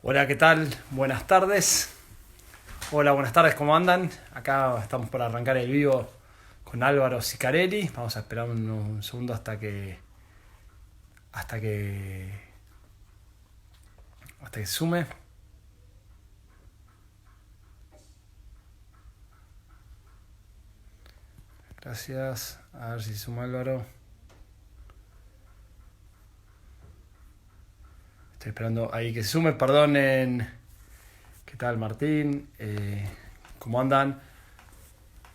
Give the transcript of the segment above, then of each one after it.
Hola, ¿qué tal? Buenas tardes. Hola, buenas tardes, ¿cómo andan? Acá estamos por arrancar el vivo con Álvaro Sicarelli. Vamos a esperar un segundo hasta que hasta que se sume. Gracias. A ver si se suma Álvaro. Estoy esperando ahí que se sume. Perdonen. ¿Qué tal, Martín? ¿Cómo andan?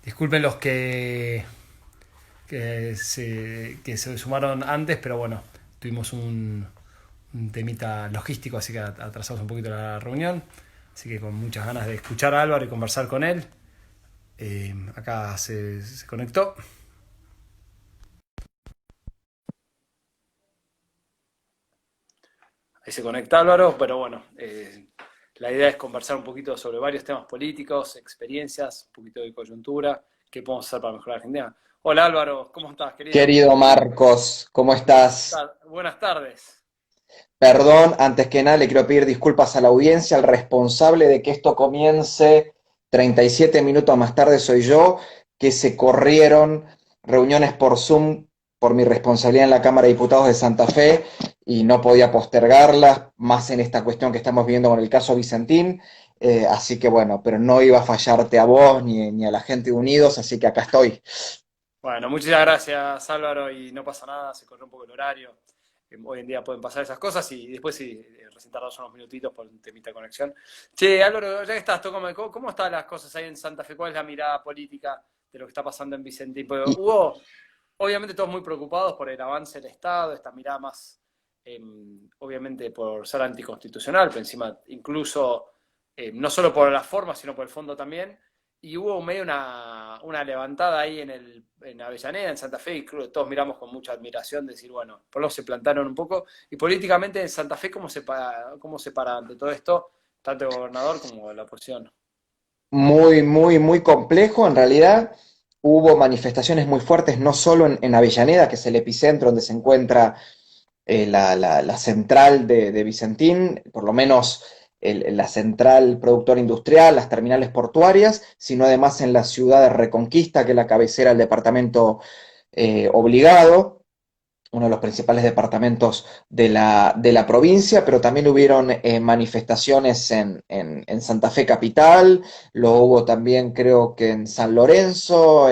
Disculpen los que se sumaron antes, pero bueno, tuvimos un temita logístico, así que atrasamos un poquito la reunión. Así que con muchas ganas de escuchar a Álvaro y conversar con él. Acá se conectó. Ahí se conecta Álvaro, pero bueno, la idea es conversar un poquito sobre varios temas políticos, experiencias, un poquito de coyuntura, qué podemos hacer para mejorar la Argentina. Hola Álvaro, ¿cómo estás, querido? Querido Marcos, ¿cómo estás? Buenas tardes. Perdón, antes que nada le quiero pedir disculpas a la audiencia, al responsable de que esto comience 37 minutos más tarde soy yo, que se corrieron reuniones por Zoom por mi responsabilidad en la Cámara de Diputados de Santa Fe y no podía postergarlas, más en esta cuestión que estamos viendo con el caso Vicentín. Así que bueno, pero no iba a fallarte a vos ni a la gente de Unidos, así que acá estoy. Bueno, muchas gracias Álvaro y no pasa nada, se corrió un poco el horario. Hoy en día pueden pasar esas cosas y después sí, recién tardamos unos minutitos por un temita de conexión. Che, Álvaro, ya que estás, ¿cómo están las cosas ahí en Santa Fe? ¿Cuál es la mirada política de lo que está pasando en Vicentín? Porque hubo, obviamente, todos muy preocupados por el avance del Estado, esta mirada más, obviamente, por ser anticonstitucional, pero encima, incluso, no solo por la forma, sino por el fondo también. Y hubo medio una levantada ahí en Avellaneda, en Santa Fe, y creo que todos miramos con mucha admiración, decir, bueno, por lo menos se plantaron un poco. Y políticamente en Santa Fe, ¿cómo se para ante todo esto, tanto el gobernador como la oposición? Muy complejo. En realidad hubo manifestaciones muy fuertes, no solo en Avellaneda, que es el epicentro donde se encuentra la central de Vicentín, por lo menos la central productora industrial, las terminales portuarias, sino además en la ciudad de Reconquista, que es la cabecera del departamento obligado, uno de los principales departamentos de la provincia, pero también hubieron manifestaciones en Santa Fe Capital, lo hubo también creo que en San Lorenzo,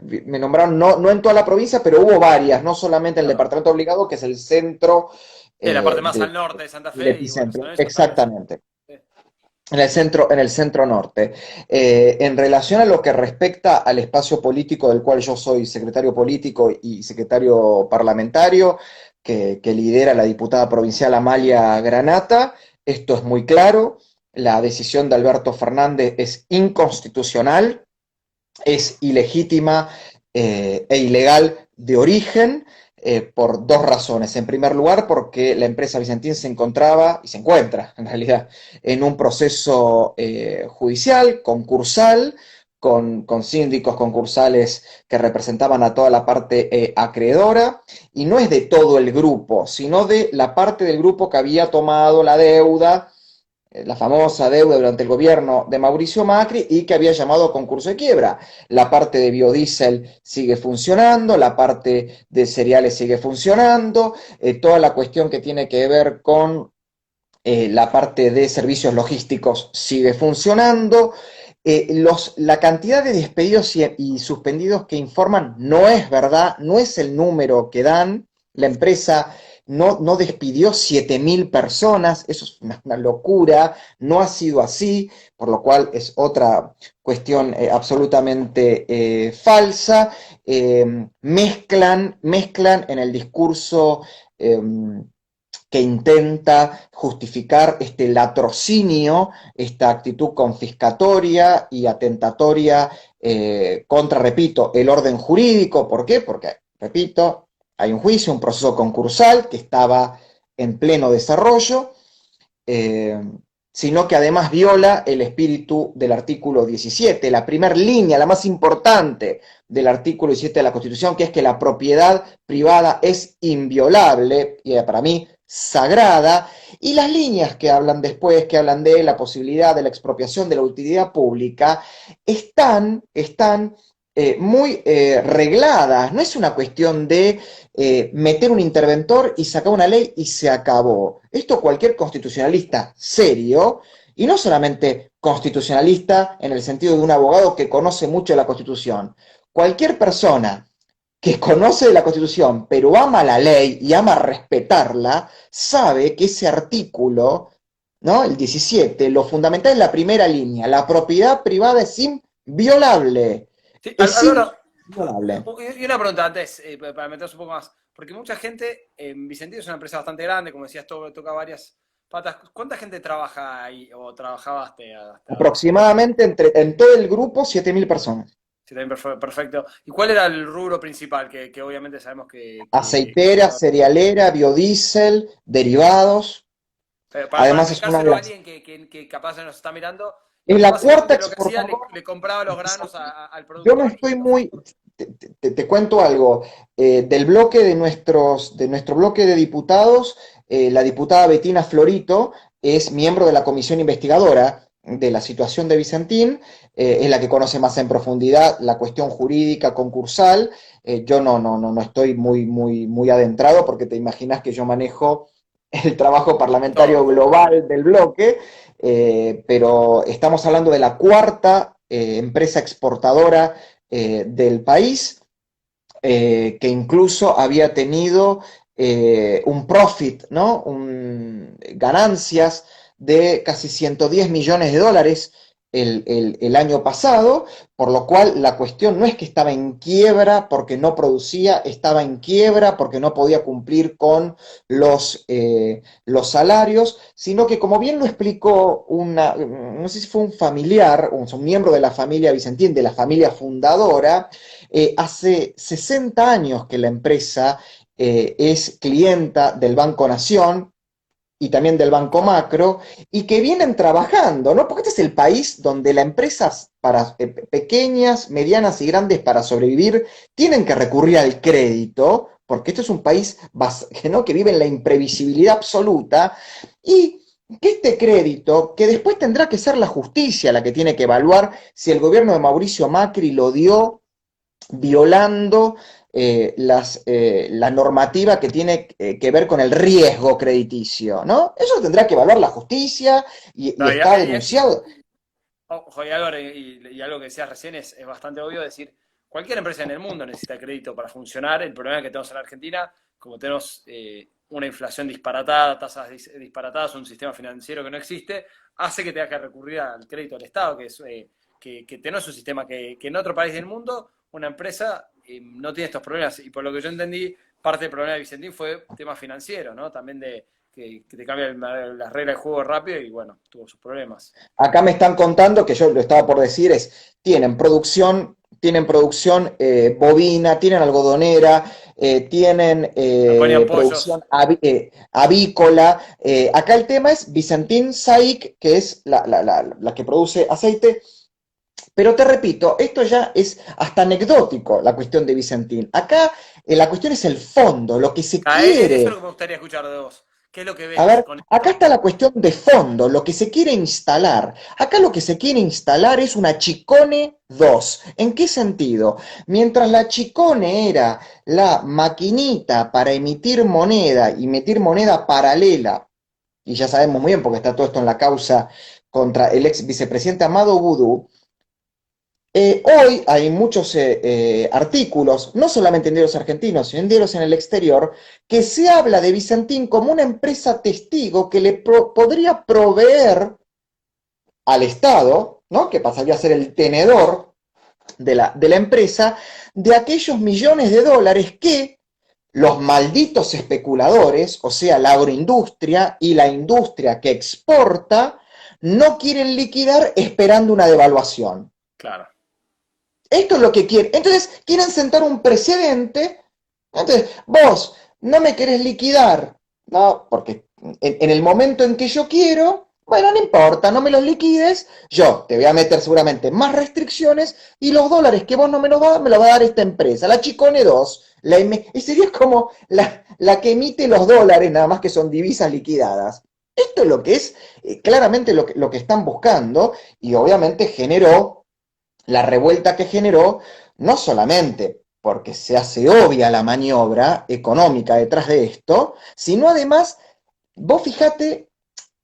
me nombraron, no en toda la provincia, pero hubo varias, no solamente en el Claro. departamento obligado, que es el centro Sí, la parte más de, al norte de Santa del Fe, y bueno, San epicentro, Lorenzo también es. exactamente. Sí. En el centro norte. En relación a lo que respecta al espacio político del cual yo soy secretario político y secretario parlamentario, que lidera la diputada provincial Amalia Granata, esto es muy claro. La decisión de Alberto Fernández es inconstitucional, es ilegítima e ilegal de origen por dos razones. En primer lugar, porque la empresa Vicentín se encontraba, y se encuentra en realidad, en un proceso judicial, concursal, con síndicos concursales que representaban a toda la parte acreedora, y no es de todo el grupo, sino de la parte del grupo que había tomado la deuda, la famosa deuda durante el gobierno de Mauricio Macri y que había llamado a concurso de quiebra. La parte de biodiesel sigue funcionando, la parte de cereales sigue funcionando, toda la cuestión que tiene que ver con la parte de servicios logísticos sigue funcionando. La cantidad de despedidos y suspendidos que informan no es verdad, no es el número que dan. La empresa no despidió 7.000 personas, eso es una locura, no ha sido así, por lo cual es otra cuestión absolutamente falsa. Mezclan en el discurso eh, que intenta justificar este latrocinio, esta actitud confiscatoria y atentatoria contra, repito, el orden jurídico. ¿Por qué? Porque, repito, hay un juicio, un proceso concursal que estaba en pleno desarrollo, eh, sino que además viola el espíritu del artículo 17, la primera línea, la más importante del artículo 17 de la Constitución, que es que la propiedad privada es inviolable, y para mí sagrada, y las líneas que hablan después, que hablan de la posibilidad de la expropiación de la utilidad pública, están muy regladas. No es una cuestión de meter un interventor y sacar una ley y se acabó. Esto cualquier constitucionalista serio, y no solamente constitucionalista en el sentido de un abogado que conoce mucho la Constitución, cualquier persona que conoce la Constitución, pero ama la ley y ama respetarla, sabe que ese artículo, ¿no? El 17, lo fundamental es la primera línea, la propiedad privada es inviolable. Sí, Es Álvaro, inviolable. y una pregunta antes, para meternos un poco más, porque mucha gente, Vicentín es una empresa bastante grande, como decías, todo toca varias patas. ¿Cuánta gente trabaja ahí o trabajaba hasta ahora? Aproximadamente en todo el grupo 7.000 personas. Sí, también perfecto. ¿Y cuál era el rubro principal? Que obviamente sabemos Aceitera, cerealera, biodiesel, derivados. para Además es una de explicárselo a las... alguien que capaz nos está mirando, Es la cuarta básicamente lo que hacía, exportadora. le compraba los granos al Yo no productor y estoy los... muy, te cuento algo, del bloque de nuestro bloque de diputados, la diputada Betina Florito es miembro de la comisión investigadora de la situación de Vicentín, es la que conoce más en profundidad la cuestión jurídica concursal. Yo no estoy muy adentrado porque te imaginas que yo manejo el trabajo parlamentario Todo. global del bloque, pero estamos hablando de la cuarta empresa exportadora del país, que incluso había tenido un profit, ¿no? Ganancias de casi 110 millones de dólares el año pasado, por lo cual la cuestión no es que estaba en quiebra porque no producía, estaba en quiebra porque no podía cumplir con los salarios, sino que como bien lo explicó no sé si fue un familiar, un miembro de la familia Vicentín, de la familia fundadora, hace 60 años que la empresa es clienta del Banco Nación y también del Banco Macro, y que vienen trabajando, ¿no? Porque este es el país donde las empresas para, pequeñas, medianas y grandes para sobrevivir tienen que recurrir al crédito, porque esto es un país ¿no? que vive en la imprevisibilidad absoluta, y que este crédito, que después tendrá que ser la justicia la que tiene que evaluar si el gobierno de Mauricio Macri lo dio violando la normativa que tiene que ver con el riesgo crediticio, ¿no? Eso lo tendrá que evaluar la justicia y No, está denunciado. ojo, y Álvaro, y algo que decías recién es bastante obvio decir, cualquier empresa en el mundo necesita crédito para funcionar. El problema que tenemos en Argentina, como tenemos una inflación disparatada, tasas disparatadas, un sistema financiero que no existe, hace que tengas que recurrir al crédito del Estado, que no es un sistema que en otro país del mundo una empresa no tiene estos problemas. Y por lo que yo entendí, parte del problema de Vicentín fue tema financiero, ¿no? También de que te cambian las reglas del juego rápido y bueno, tuvo sus problemas. Acá me están contando, que yo lo estaba por decir, tienen producción bovina, tienen algodonera, tienen Ponían producción pollos. avícola. Acá el tema es Vicentín Saic, que es la que produce aceite. Pero te repito, esto ya es hasta anecdótico, la cuestión de Vicentín. Acá la cuestión es el fondo, lo que se Eso es lo quiere. que me gustaría escuchar de vos. ¿Qué es lo que A ves ver, con acá esto? está la cuestión de fondo, lo que se quiere instalar. Acá lo que se quiere instalar es una Chicone 2. ¿En qué sentido? Mientras la Chicone era la maquinita para emitir moneda y emitir moneda paralela, y ya sabemos muy bien porque está todo esto en la causa contra el ex vicepresidente Amado Boudou. Hoy hay muchos artículos, no solamente en diarios argentinos, sino en diarios en el exterior, que se habla de Vicentín como una empresa testigo que podría proveer al Estado, ¿no? Que pasaría a ser el tenedor de la empresa, de aquellos millones de dólares que los malditos especuladores, o sea, la agroindustria y la industria que exporta, no quieren liquidar esperando una devaluación. Claro. Esto es lo que quieren. Entonces, quieren sentar un precedente. Entonces, vos no me querés liquidar, ¿no? Porque en el momento en que yo quiero, Bueno, no importa, no me los liquides, yo te voy a meter seguramente más restricciones y los dólares que vos no me los das, me los va a dar esta empresa, la Chicone 2, y sería como la que emite los dólares, nada más que son divisas liquidadas. Esto es lo que es claramente lo que están buscando y obviamente generó la revuelta que generó, no solamente porque se hace obvia la maniobra económica detrás de esto, sino además, vos fijate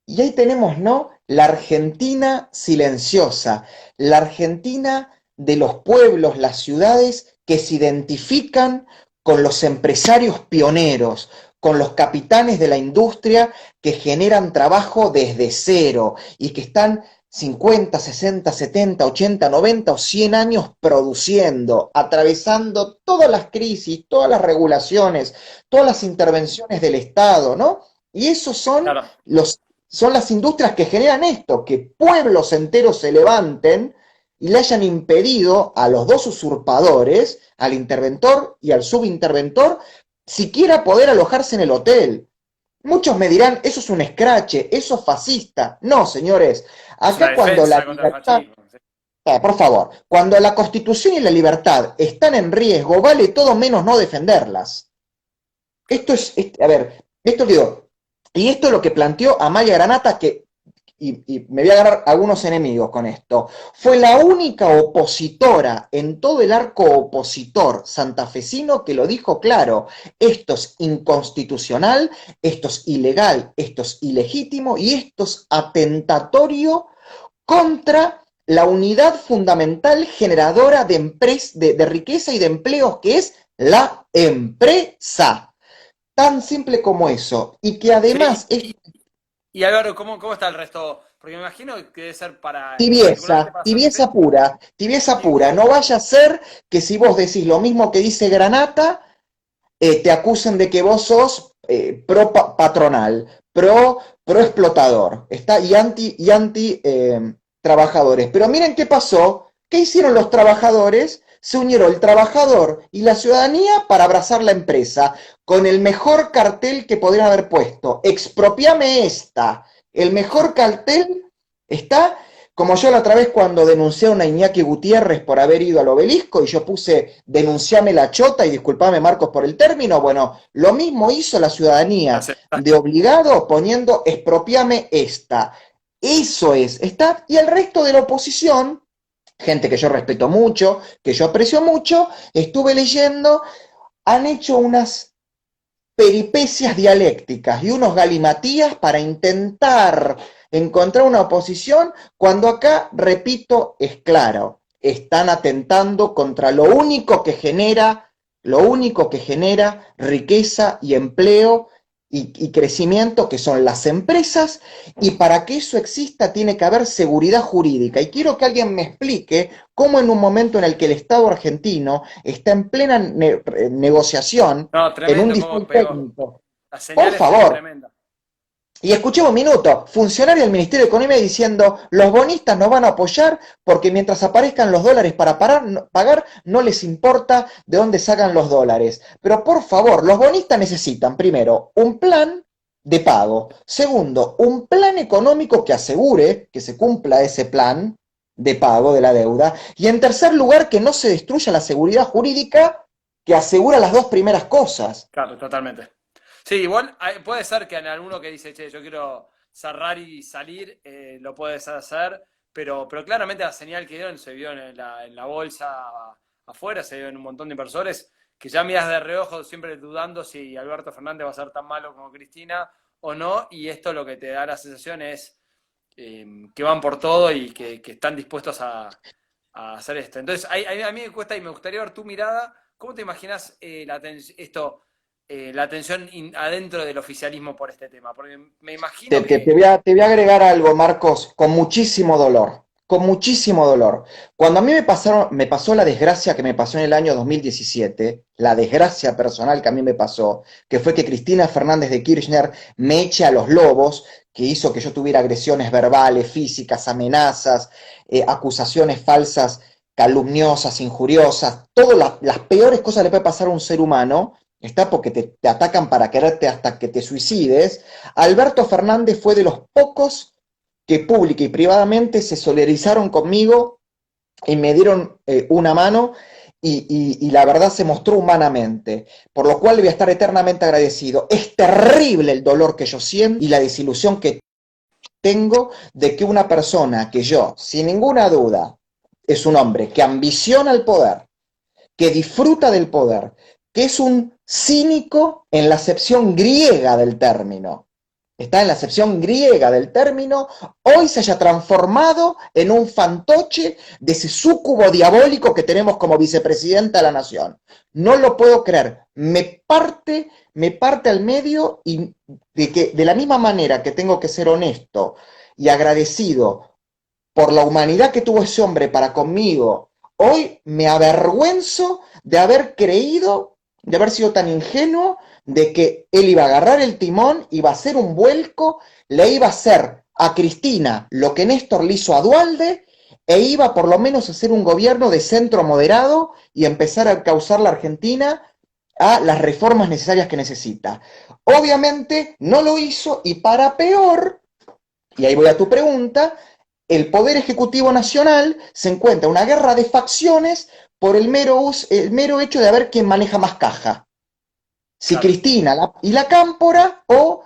y ahí tenemos, ¿no? La Argentina silenciosa, la Argentina de los pueblos, las ciudades que se identifican con los empresarios pioneros, con los capitanes de la industria que generan trabajo desde cero y que están 50, 60, 70, 80, 90 o 100 años produciendo, atravesando todas las crisis, todas las regulaciones, todas las intervenciones del Estado, ¿no? Y esos Claro, son las industrias que generan esto, que pueblos enteros se levanten y le hayan impedido a los dos usurpadores, al interventor y al subinterventor, siquiera poder alojarse en el hotel. Muchos me dirán, eso es un escrache, eso es fascista. No, señores, es una acá cuando la defensa contra el libertad, fascismo. ¿Sí? por favor, cuando la constitución y la libertad están en riesgo, vale todo menos no defenderlas. A ver, esto digo, y esto es lo que planteó Amaya Granata, y me voy a ganar algunos enemigos con esto, fue la única opositora en todo el arco opositor santafesino que lo dijo claro, esto es inconstitucional, esto es ilegal, esto es ilegítimo y esto es atentatorio contra la unidad fundamental generadora de riqueza y de empleos que es la empresa. Tan simple como eso. Y que Sí, además es y Álvaro, ¿cómo está el resto? Porque me imagino que debe ser particularmente tibieza, para Santa tibieza Fe. pura, tibieza Sí, pura. No vaya a ser que si vos decís lo mismo que dice Granata, te acusen de que vos sos pro patronal, pro explotador, ¿está? Y anti trabajadores. Pero miren qué pasó, ¿qué hicieron los trabajadores? Se unieron el trabajador y la ciudadanía para abrazar la empresa, con el mejor cartel que podrían haber puesto, expropiame esta, el mejor cartel está como yo la otra vez cuando denuncié a una Iñaki Gutiérrez por haber ido al obelisco y yo puse denunciame la chota y disculpame Marcos por el término, bueno, lo mismo hizo la ciudadanía de obligado poniendo expropiame esta. Eso está, y el resto de la oposición, gente que yo respeto mucho, que yo aprecio mucho, estuve leyendo, han hecho unas peripecias dialécticas y unos galimatías para intentar encontrar una oposición cuando acá, repito, es claro, están atentando contra lo único que genera riqueza y empleo y crecimiento, que son las empresas, y para que eso exista tiene que haber seguridad jurídica. Y quiero que alguien me explique cómo en un momento en el que el Estado argentino está en plena negociación, no, en un tremendo cómo default pegó. técnico. La Por señal es favor, tremenda. y escuchemos un minuto, funcionario del Ministerio de Economía diciendo, los bonistas nos van a apoyar porque mientras aparezcan los dólares para pagar, no les importa de dónde sacan los dólares. Pero por favor, los bonistas necesitan, primero, un plan de pago. Segundo, un plan económico que asegure que se cumpla ese plan de pago de la deuda. Y en tercer lugar, que no se destruya la seguridad jurídica que asegura las dos primeras cosas. Claro, totalmente. Sí, igual puede ser que en alguno que dice, che, yo quiero cerrar y salir, lo puedes hacer, pero claramente la señal que dieron se vio en la bolsa afuera, se vio en un montón de inversores, que ya miras de reojo siempre dudando si Alberto Fernández va a ser tan malo como Cristina o no, y esto lo que te da la sensación es que van por todo y que están dispuestos a hacer esto. Entonces, a mí me cuesta y me gustaría ver tu mirada. ¿Cómo te imaginas la tensión adentro del oficialismo por este tema? Porque me Te, imagino te- te que... voy a, te voy a agregar algo, Marcos, con muchísimo dolor, con muchísimo dolor. Cuando a mí me pasó la desgracia que me pasó en el año 2017, la desgracia personal que a mí me pasó, que fue que Cristina Fernández de Kirchner me eche a los lobos, que hizo que yo tuviera agresiones verbales, físicas, amenazas, acusaciones falsas, calumniosas, injuriosas, todas las peores cosas le puede pasar a un ser humano, está porque te atacan para quererte hasta que te suicides. Alberto Fernández fue de los pocos que pública y privadamente se solidarizaron conmigo y me dieron una mano y la verdad se mostró humanamente, por lo cual le voy a estar eternamente agradecido. Es terrible el dolor que yo siento y la desilusión que tengo de que una persona que yo, sin ninguna duda, es un hombre que ambiciona el poder, que disfruta del poder, que es un cínico en la acepción griega del término, está en la acepción griega del término, hoy se haya transformado en un fantoche de ese súcubo diabólico que tenemos como vicepresidenta de la nación. No lo puedo creer, me parte al medio y de la misma manera que tengo que ser honesto y agradecido por la humanidad que tuvo ese hombre para conmigo, hoy me avergüenzo de haber creído, de haber sido tan ingenuo, de que él iba a agarrar el timón, iba a hacer un vuelco, le iba a hacer a Cristina lo que Néstor le hizo a Duhalde, e iba por lo menos a hacer un gobierno de centro moderado y empezar a causar la Argentina a las reformas necesarias que necesita. Obviamente no lo hizo y para peor, y ahí voy a tu pregunta, el Poder Ejecutivo Nacional se encuentra en una guerra de facciones por el mero hecho de ver quién maneja más caja. Si Claro. Cristina y la Cámpora o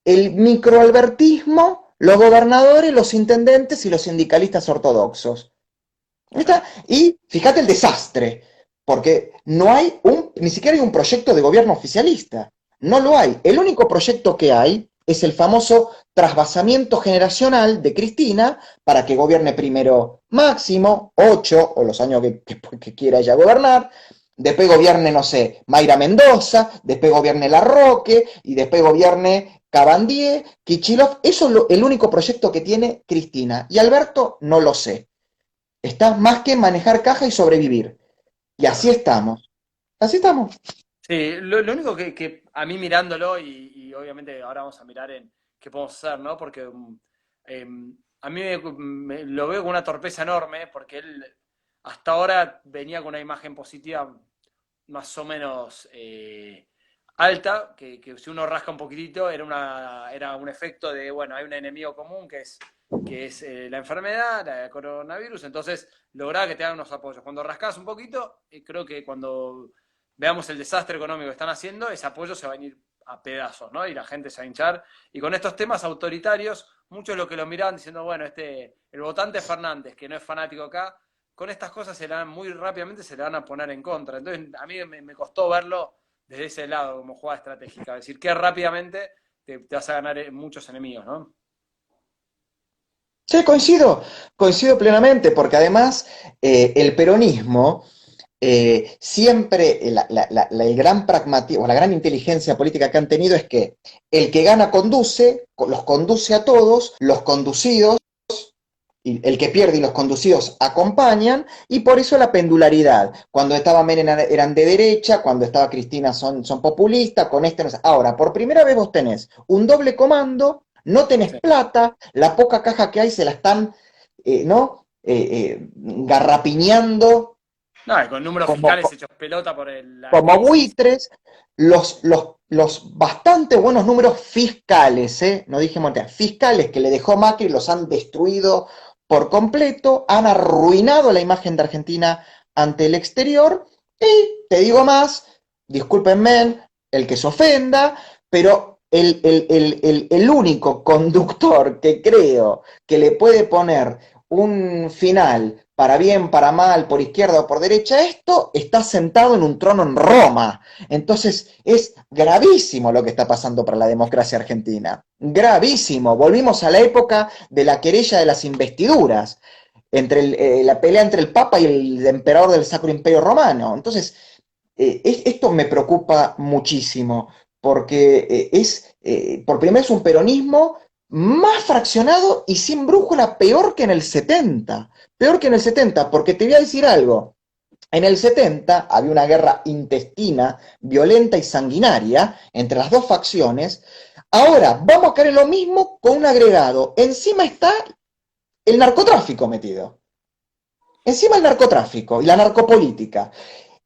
el microalbertismo, los gobernadores, los intendentes y los sindicalistas ortodoxos. ¿Está? Claro. Y fíjate el desastre, porque no hay ni siquiera hay un proyecto de gobierno oficialista. No lo hay. El único proyecto que hay es el famoso trasvasamiento generacional de Cristina para que gobierne primero Máximo, 8 o los años que quiera ella gobernar, después gobierne, no sé, Mayra Mendoza, después gobierne Larroque y después gobierne Cabandier, Kichilov. Eso es el único proyecto que tiene Cristina. Y Alberto no lo sé. Está más que manejar caja y sobrevivir. Y así Claro. estamos. Así estamos. Sí, lo único que a mí mirándolo, y obviamente ahora vamos a mirar en qué podemos hacer, ¿no? Porque a mí lo veo con una torpeza enorme, porque él hasta ahora venía con una imagen positiva más o menos alta, que si uno rasca un poquitito era un efecto de, bueno, hay un enemigo común que es la enfermedad, la coronavirus, entonces lograba que te hagan unos apoyos. Cuando rascas un poquito, creo que cuando veamos el desastre económico que están haciendo, ese apoyo se va a ir a pedazos, ¿no? Y la gente se va a hinchar. Y con estos temas autoritarios, muchos lo que lo miraban diciendo, bueno, el votante Fernández, que no es fanático acá, con estas cosas muy rápidamente se le van a poner en contra. Entonces, a mí me costó verlo desde ese lado, como jugada estratégica. Es decir, que rápidamente te vas a ganar muchos enemigos, ¿no? Sí, coincido plenamente, porque además el peronismo siempre, el gran pragmatismo, la gran inteligencia política que han tenido es que el que gana conduce, los conduce a todos, los conducidos, y el que pierde y los conducidos acompañan, y por eso la pendularidad. Cuando estaba Menem eran de derecha, cuando estaba Cristina son populistas, con este no sé. Ahora, por primera vez vos tenés un doble comando, no tenés Sí. plata, la poca caja que hay se la están, ¿no? Garrapiñando No, y con números como, fiscales hechos pelota por la como crisis. buitres, los bastante buenos números fiscales, no dije monetaria, fiscales que le dejó Macri los han destruido por completo, han arruinado la imagen de Argentina ante el exterior y te digo más, discúlpenme el que se ofenda, pero el único conductor que creo que le puede poner un final para bien, para mal, por izquierda o por derecha, esto está sentado en un trono en Roma. Entonces es gravísimo lo que está pasando para la democracia argentina. Gravísimo. Volvimos a la época de la querella de las investiduras, la pelea entre el Papa y el emperador del Sacro Imperio Romano. Entonces, esto me preocupa muchísimo, porque por primera vez un peronismo más fraccionado y sin brújula, peor que en el 70. Peor que en el 70, porque te voy a decir algo. En el 70 había una guerra intestina, violenta y sanguinaria entre las dos facciones. Ahora vamos a caer en lo mismo con un agregado. Encima está el narcotráfico metido. Encima el narcotráfico y la narcopolítica.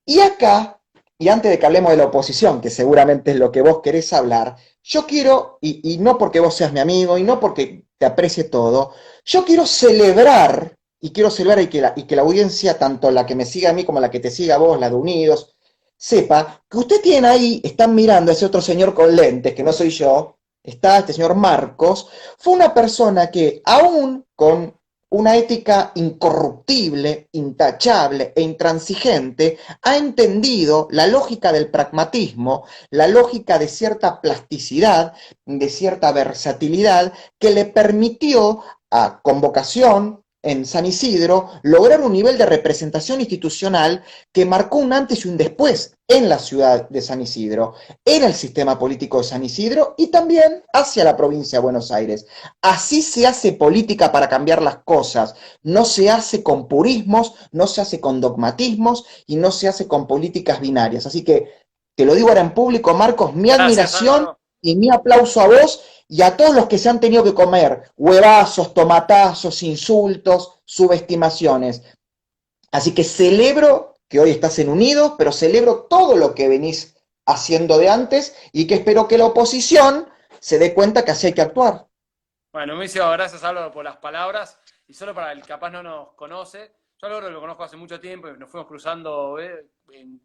Y acá y antes de que hablemos de la oposición, que seguramente es lo que vos querés hablar, yo quiero, y no porque vos seas mi amigo, y no porque te aprecie todo, yo quiero celebrar y que la audiencia, tanto la que me siga a mí como la que te siga a vos, la de Unidos, sepa que usted tiene ahí, están mirando a ese otro señor con lentes, que no soy yo, está este señor Marcos, fue una persona que aún con una ética incorruptible, intachable e intransigente, ha entendido la lógica del pragmatismo, la lógica de cierta plasticidad, de cierta versatilidad, que le permitió a Convocación en San Isidro lograr un nivel de representación institucional que marcó un antes y un después en la ciudad de San Isidro, en el sistema político de San Isidro y también hacia la provincia de Buenos Aires. Así se hace política para cambiar las cosas. No se hace con purismos, no se hace con dogmatismos y no se hace con políticas binarias. Así que te lo digo ahora en público, Marcos, mi Gracias, admiración Álvaro. y mi aplauso a vos y a todos los que se han tenido que comer huevazos, tomatazos, insultos, subestimaciones. Así que celebro que hoy estás en Unidos, pero celebro todo lo que venís haciendo de antes y que espero que la oposición se dé cuenta que así hay que actuar. Bueno, Micio, gracias Álvaro por las palabras. Y solo para el que capaz no nos conoce, yo a Álvaro lo conozco hace mucho tiempo y nos fuimos cruzando en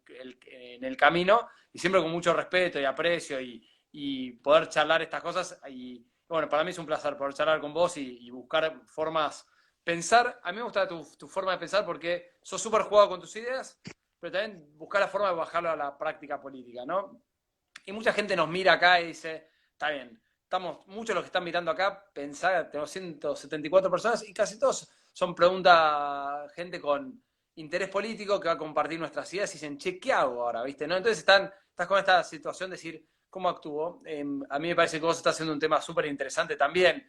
el camino y siempre con mucho respeto y aprecio y poder charlar estas cosas. Y bueno, para mí es un placer poder charlar con vos y buscar formas, pensar. A mí me gusta tu forma de pensar porque sos súper jugado con tus ideas, pero también buscar la forma de bajarlo a la práctica política, ¿no? Y mucha gente nos mira acá y dice, está bien, estamos, muchos los que están mirando acá, pensar, tenemos 174 personas y casi todos son preguntas, gente con interés político que va a compartir nuestras ideas y dicen, che, ¿qué hago ahora? ¿Viste? ¿No? Entonces estás con esta situación de decir, ¿cómo actúo? A mí me parece que vos estás haciendo un tema súper interesante también.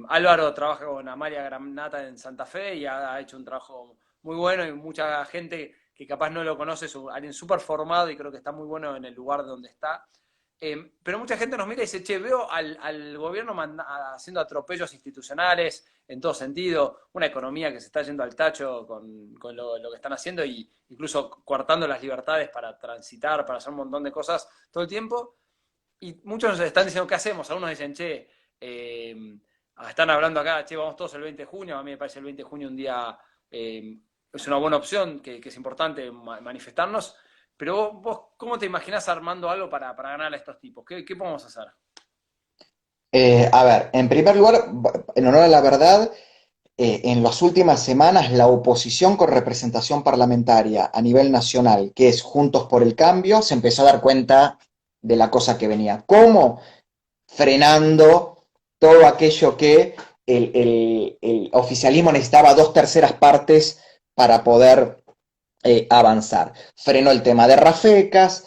Álvaro trabaja con Amalia Granata en Santa Fe y ha hecho un trabajo muy bueno y mucha gente que capaz no lo conoce, es alguien súper formado y creo que está muy bueno en el lugar donde está. Pero mucha gente nos mira y dice, che, veo al gobierno haciendo atropellos institucionales en todo sentido, una economía que se está yendo al tacho con lo que están haciendo y incluso coartando las libertades para transitar, para hacer un montón de cosas todo el tiempo. Y muchos nos están diciendo, ¿qué hacemos? Algunos dicen, che, están hablando acá, che, vamos todos el 20 de junio, a mí me parece el 20 de junio un día, es una buena opción, que es importante manifestarnos, pero vos, ¿cómo te imaginás armando algo para ganar a estos tipos? ¿Qué podemos hacer? A ver, en primer lugar, en honor a la verdad, en las últimas semanas la oposición con representación parlamentaria a nivel nacional, que es Juntos por el Cambio, se empezó a dar cuenta de la cosa que venía. ¿Cómo? Frenando todo aquello que el oficialismo necesitaba dos terceras partes para poder avanzar. Frenó el tema de Rafecas,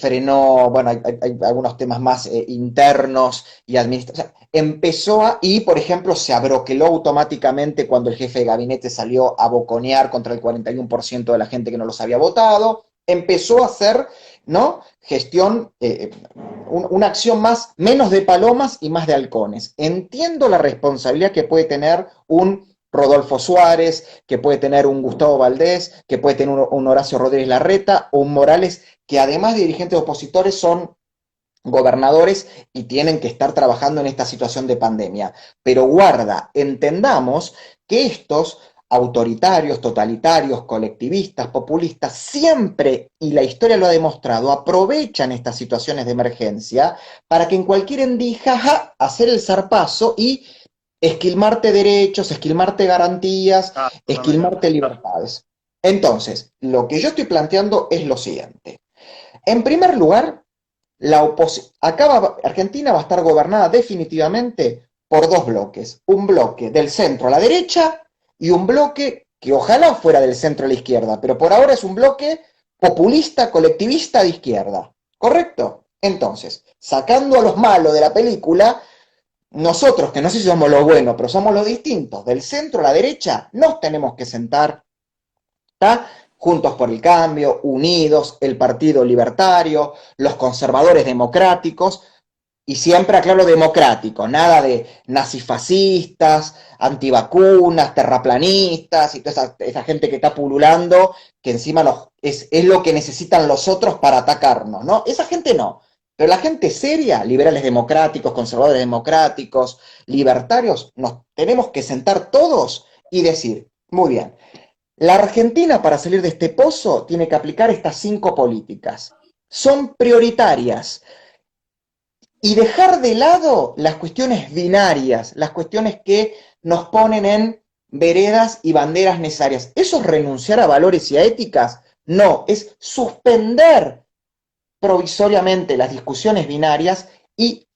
frenó, bueno, hay algunos temas más internos y administrativos. O sea, empezó a, y por ejemplo, se abroqueló automáticamente cuando el jefe de gabinete salió a boconear contra el 41% de la gente que no los había votado. Empezó a hacer, ¿no? Gestión, una acción más, menos de palomas y más de halcones. Entiendo la responsabilidad que puede tener un Rodolfo Suárez, que puede tener un Gustavo Valdés, que puede tener un Horacio Rodríguez Larreta o un Morales, que además de dirigentes opositores son gobernadores y tienen que estar trabajando en esta situación de pandemia. Pero guarda, entendamos que estos autoritarios, totalitarios, colectivistas, populistas, siempre, y la historia lo ha demostrado, aprovechan estas situaciones de emergencia para que en cualquier endija, ja, hacer el zarpazo y esquilmarte derechos, esquilmarte garantías, Ah, totalmente. esquilmarte libertades. Entonces, lo que yo estoy planteando es lo siguiente. En primer lugar, Argentina va a estar gobernada definitivamente por dos bloques. Un bloque del centro a la derecha y un bloque que ojalá fuera del centro a la izquierda, pero por ahora es un bloque populista, colectivista de izquierda. ¿Correcto? Entonces, sacando a los malos de la película, nosotros, que no sé si somos los buenos, pero somos los distintos, del centro a la derecha, nos tenemos que sentar, ¿está? Juntos por el Cambio, Unidos, el Partido Libertario, los conservadores democráticos, Y siempre aclaro democrático, nada de nazifascistas, antivacunas, terraplanistas y toda esa gente que está pululando, que encima es lo que necesitan los otros para atacarnos, ¿no? Esa gente no. Pero la gente seria, liberales democráticos, conservadores democráticos, libertarios, nos tenemos que sentar todos y decir, muy bien, la Argentina para salir de este pozo tiene que aplicar estas 5 políticas. Son prioritarias y dejar de lado las cuestiones binarias, las cuestiones que nos ponen en veredas y banderas necesarias. ¿Eso es renunciar a valores y a éticas? No, es suspender provisoriamente las discusiones binarias y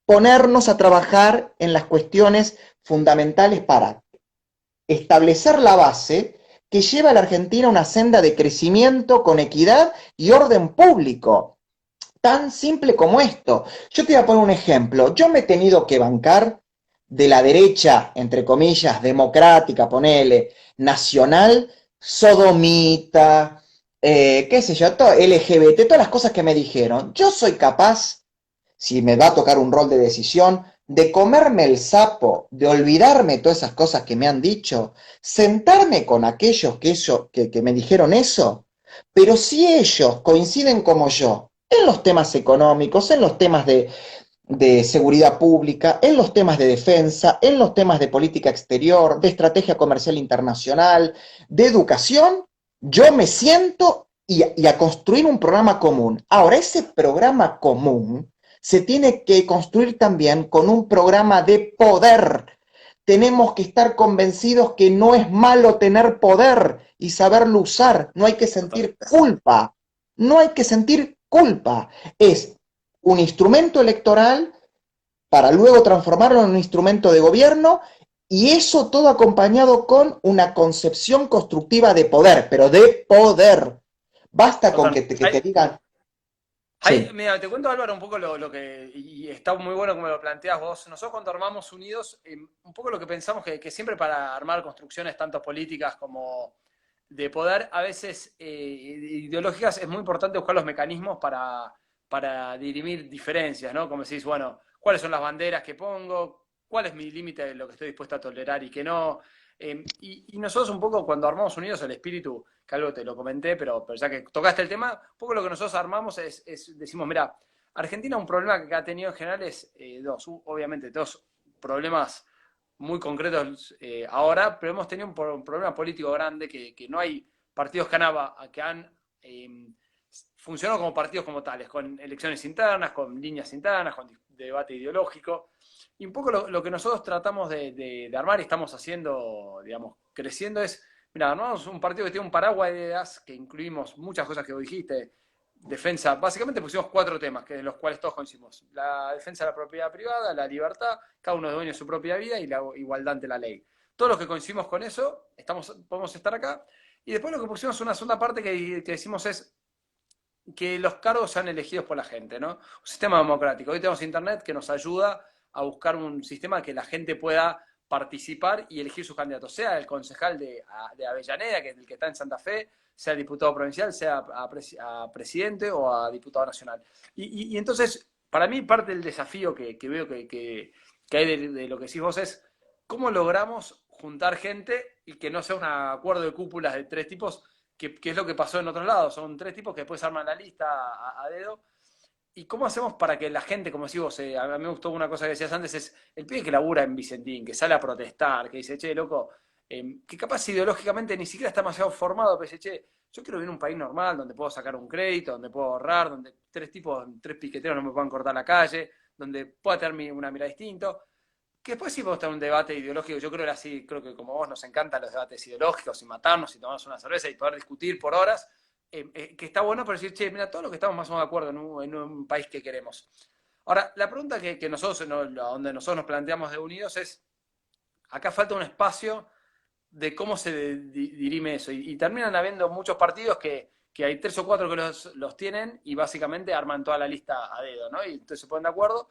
ponernos a trabajar en las cuestiones fundamentales para establecer la base que lleva a la Argentina a una senda de crecimiento con equidad y orden público. Tan simple como esto. Yo te voy a poner un ejemplo. Yo me he tenido que bancar de la derecha, entre comillas, democrática, ponele, nacional, sodomita, qué sé yo, todo, LGBT, todas las cosas que me dijeron. Yo soy capaz, si me va a tocar un rol de decisión, de comerme el sapo, de olvidarme todas esas cosas que me han dicho, sentarme con aquellos que me dijeron eso, pero si ellos coinciden como yo en los temas económicos, en los temas de seguridad pública, en los temas de defensa, en los temas de política exterior, de estrategia comercial internacional, de educación, yo me siento y a construir un programa común. Ahora, ese programa común se tiene que construir también con un programa de poder. Tenemos que estar convencidos que no es malo tener poder y saberlo usar. No hay que sentir Totalmente. culpa. No hay que sentir culpa. Es un instrumento electoral para luego transformarlo en un instrumento de gobierno y eso todo acompañado con una concepción constructiva de poder, pero de poder. Basta con Totalmente. que te digan, sí, Mira, te cuento, Álvaro, un poco lo que, y está muy bueno como lo planteas vos. Nosotros cuando armamos Unidos, un poco lo que pensamos que siempre para armar construcciones tanto políticas como de poder, a veces ideológicas, es muy importante buscar los mecanismos para dirimir diferencias, ¿no? Como decís, bueno, ¿cuáles son las banderas que pongo? ¿Cuál es mi límite de lo que estoy dispuesto a tolerar y que no? Y nosotros un poco cuando armamos Unidos, el espíritu, que algo te lo comenté, pero ya que tocaste el tema, un poco lo que nosotros armamos decimos, mira, Argentina un problema que ha tenido en general es obviamente, dos problemas muy concretos ahora, pero hemos tenido un problema político grande que no hay partidos que han funcionado como partidos como tales, con elecciones internas, con líneas internas, con debate ideológico. Y un poco lo que nosotros tratamos de armar y estamos haciendo, digamos, creciendo es, mira, armamos un partido que tiene un paraguas de ideas, que incluimos muchas cosas que vos dijiste, defensa, básicamente pusimos 4 temas, que de los cuales todos coincidimos. La defensa de la propiedad privada, la libertad, cada uno es dueño de su propia vida y la igualdad ante la ley. Todos los que coincidimos con eso, podemos estar acá. Y después lo que pusimos una segunda parte que decimos es que los cargos sean elegidos por la gente, ¿no? Un sistema democrático. Hoy tenemos Internet que nos ayuda a buscar un sistema que la gente pueda participar y elegir sus candidatos, sea el concejal de Avellaneda, que es el que está en Santa Fe, sea diputado provincial, sea a presidente o a diputado nacional. Y entonces, para mí, parte del desafío que veo que hay de lo que decís vos es cómo logramos juntar gente y que no sea un acuerdo de cúpulas de 3 tipos, que es lo que pasó en otros lados. Son 3 tipos que después arman la lista a dedo. ¿Y cómo hacemos para que la gente, como decís a mí me gustó una cosa que decías antes, es el pibe que labura en Vicentín, que sale a protestar, que dice, che, loco, que capaz ideológicamente ni siquiera está demasiado formado, pero dice, che, yo quiero vivir en un país normal, donde puedo sacar un crédito, donde puedo ahorrar, donde 3 piqueteros no me puedan cortar la calle, donde pueda tener una mirada distinta. Que después sí podemos tener un debate ideológico. Yo creo que así, creo que como vos nos encantan los debates ideológicos y matarnos y tomarnos una cerveza y poder discutir por horas, que está bueno para decir, che, mira, todo lo que estamos más o menos de acuerdo en un país que queremos. Ahora, la pregunta que nosotros, donde nosotros nos planteamos de Unidos es, acá falta un espacio de cómo se dirime eso. Y terminan habiendo muchos partidos que hay 3 o 4 que los tienen y básicamente arman toda la lista a dedo, ¿no? Y entonces se ponen de acuerdo.